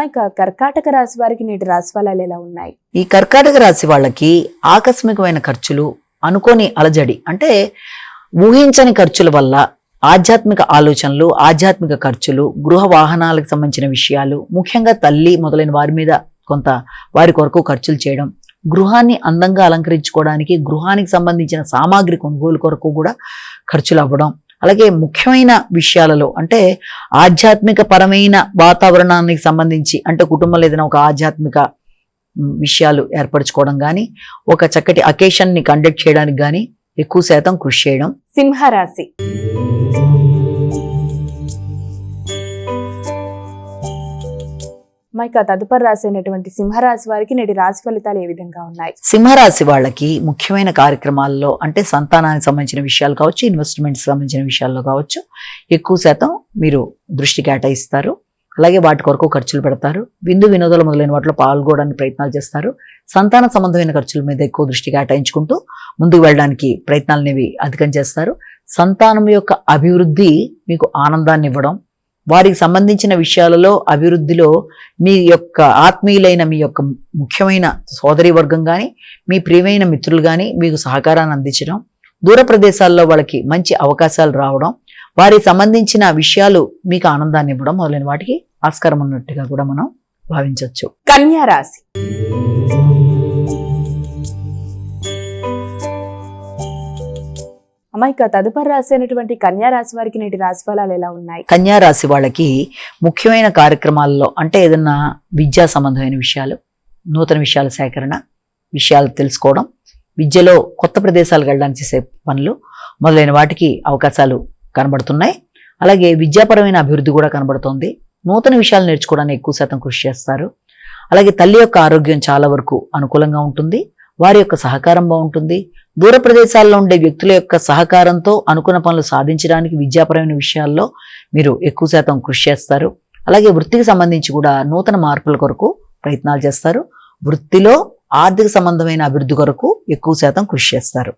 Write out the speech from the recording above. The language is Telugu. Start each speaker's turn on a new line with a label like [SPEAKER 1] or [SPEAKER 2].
[SPEAKER 1] అమ్మాయి కర్కాటక రాశి వారికి నేటి రాశి ఫలాలు ఎలా ఉన్నాయి?
[SPEAKER 2] ఈ కర్కాటక రాశి వాళ్ళకి ఆకస్మికమైన ఖర్చులు, అనుకోని అలజడి అంటే ఊహించని ఖర్చుల వల్ల ఆధ్యాత్మిక ఆలోచనలు, ఆధ్యాత్మిక ఖర్చులు, గృహ వాహనాలకు సంబంధించిన విషయాలు, ముఖ్యంగా తల్లి మొదలైన వారి మీద కొంత వారి కొరకు ఖర్చులు చేయడం, గృహాన్ని అందంగా అలంకరించుకోవడానికి గృహానికి సంబంధించిన సామాగ్రి కొనుగోలు కొరకు కూడా ఖర్చులు అవ్వడం, అలాగే ముఖ్యమైన విషయాలలో అంటే ఆధ్యాత్మిక పరమైన వాతావరణానికి సంబంధించి అంటే కుటుంబంలో ఏదైనా ఒక ఆధ్యాత్మిక విషయాలు ఏర్పరచుకోవడం కానీ, ఒక చక్కటి అకేషన్ని కండక్ట్ చేయడానికి కానీ ఎక్కువ శాతం కృషి చేయడం.
[SPEAKER 1] సింహరాశి. అమ్మాయి తదుపరి రాశి అయినటువంటి సింహరాశి వారికి నేటి రాశి ఫలితాలు ఏ విధంగా ఉన్నాయి?
[SPEAKER 2] సింహరాశి వాళ్ళకి ముఖ్యమైన కార్యక్రమాల్లో అంటే సంతానానికి సంబంధించిన విషయాలు కావచ్చు, ఇన్వెస్ట్మెంట్స్ సంబంధించిన విషయాల్లో కావచ్చు ఎక్కువ శాతం మీరు దృష్టి కేటాయిస్తారు. అలాగే వాటి కొరకు ఖర్చులు పెడతారు. విందు వినోదాలు మొదలైన వాటిలో పాల్గొనడానికి ప్రయత్నాలు చేస్తారు. సంతాన సంబంధమైన ఖర్చుల మీద ఎక్కువ దృష్టి కేటాయించుకుంటూ ముందుకు వెళ్ళడానికి ప్రయత్నాలనేవి అధికం చేస్తారు. సంతానం యొక్క అభివృద్ధి మీకు ఆనందాన్ని ఇవ్వడం, వారికి సంబంధించిన విషయాలలో అభివృద్ధిలో మీ యొక్క ఆత్మీయులైన మీ యొక్క ముఖ్యమైన సోదరి వర్గం కానీ, మీ ప్రియమైన మిత్రులు కానీ మీకు సహకారాన్ని అందించడం, దూర ప్రదేశాల్లో వాళ్ళకి మంచి అవకాశాలు రావడం, వారికి సంబంధించిన విషయాలు మీకు ఆనందాన్ని ఇవ్వడం మొదలైన వాటికి ఆస్కారం ఉన్నట్టుగా కూడా మనం భావించవచ్చు.
[SPEAKER 1] కన్యా రాశి. అమ్మాయి తదుపరి రాశి అయినటువంటి కన్యా రాశి వారికి నేటి రాశి ఫలాలు ఎలా ఉన్నాయి?
[SPEAKER 2] కన్యా రాశి వాళ్ళకి ముఖ్యమైన కార్యక్రమాల్లో అంటే ఏదన్నా విద్యా సంబంధమైన విషయాలు, నూతన విషయాల సేకరణ, విషయాలు తెలుసుకోవడం, విద్యలో కొత్త ప్రదేశాలకు వెళ్ళడానికి చేసే పనులు మొదలైన వాటికి అవకాశాలు కనబడుతున్నాయి. అలాగే విద్యాపరమైన అభివృద్ధి కూడా కనబడుతోంది. నూతన విషయాలు నేర్చుకోవడానికి ఎక్కువ శాతం కృషి చేస్తారు. అలాగే తల్లి యొక్క ఆరోగ్యం చాలా వరకు అనుకూలంగా ఉంటుంది. వారి యొక్క సహకారం బాగుంటుంది. దూర ప్రదేశాల్లో ఉండే వ్యక్తుల యొక్క సహకారంతో అనుకున్న పనులు సాధించడానికి విద్యాపరమైన విషయాల్లో మీరు ఎక్కువ శాతం కృషి చేస్తారు. అలాగే వృత్తికి సంబంధించి కూడా నూతన మార్పుల కొరకు ప్రయత్నాలు చేస్తారు. వృత్తిలో ఆర్థిక సంబంధమైన అభివృద్ధి కొరకు ఎక్కువ శాతం కృషి చేస్తారు.